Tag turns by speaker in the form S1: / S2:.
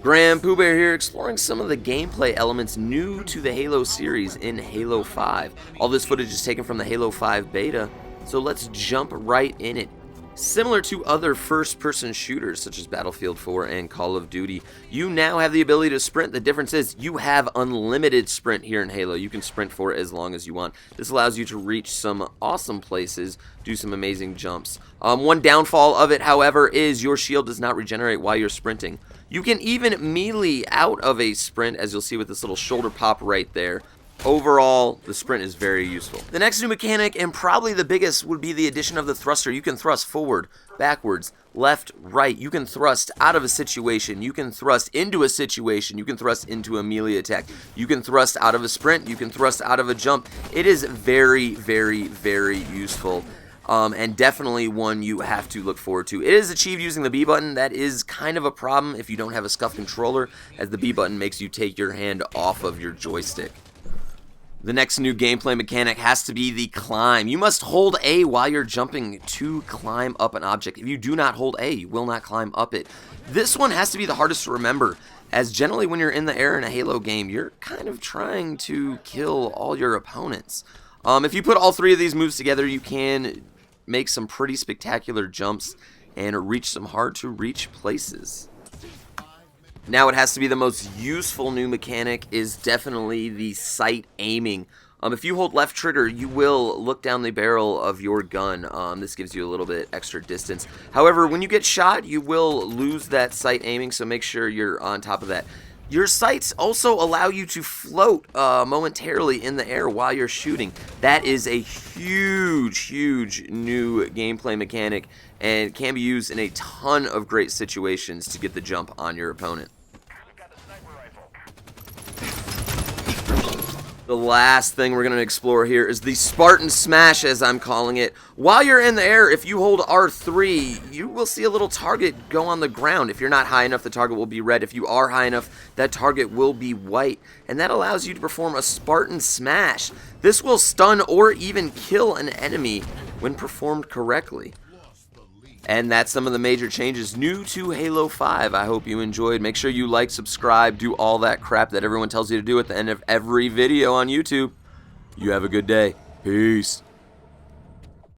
S1: Graham Pooh Bear here, exploring some of the gameplay elements new to the Halo series in Halo 5. All this footage is taken from the Halo 5 beta, so let's jump right in it. Similar to other first-person shooters such as Battlefield 4 and Call of Duty, you now have the ability to sprint. The difference is you have unlimited sprint here in Halo. You can sprint for as long as you want. This allows you to reach some awesome places, do some amazing jumps. One downfall of it, however, is your shield does not regenerate while you're sprinting. You can even melee out of a sprint, as you'll see with this little shoulder pop right there. Overall, the sprint is very useful. The next new mechanic, and probably the biggest, would be the addition of the thruster. You can thrust forward, backwards, left, right. You can thrust out of a situation. You can thrust into a situation. You can thrust into a melee attack. You can thrust out of a sprint. You can thrust out of a jump. It is very, very, very useful. And definitely one you have to look forward to. It is achieved using the B button. That is kind of a problem if you don't have a SCUF controller, as the B button makes you take your hand off of your joystick. The next new gameplay mechanic has to be the climb. You must hold A while you're jumping to climb up an object. If you do not hold A, you will not climb up it. This one has to be the hardest to remember, as generally when you're in the air in a Halo game, you're kind of trying to kill all your opponents. If you put all three of these moves together, you can make some pretty spectacular jumps and reach some hard to reach places. Now it has to be the most useful new mechanic is definitely the sight aiming. If you hold left trigger, you will look down the barrel of your gun. This gives you a little bit extra distance. However, when you get shot, you will lose that sight aiming, so make sure you're on top of that. Your sights also allow you to float momentarily in the air while you're shooting. That is a huge, huge new gameplay mechanic and can be used in a ton of great situations to get the jump on your opponent. The last thing we're going to explore here is the Spartan Smash, as I'm calling it. While you're in the air, if you hold R3, you will see a little target go on the ground. If you're not high enough, the target will be red. If you are high enough, that target will be white. And that allows you to perform a Spartan Smash. This will stun or even kill an enemy when performed correctly. And that's some of the major changes new to Halo 5. I hope you enjoyed. Make sure you like, subscribe, do all that crap that everyone tells you to do at the end of every video on YouTube. You have a good day. Peace.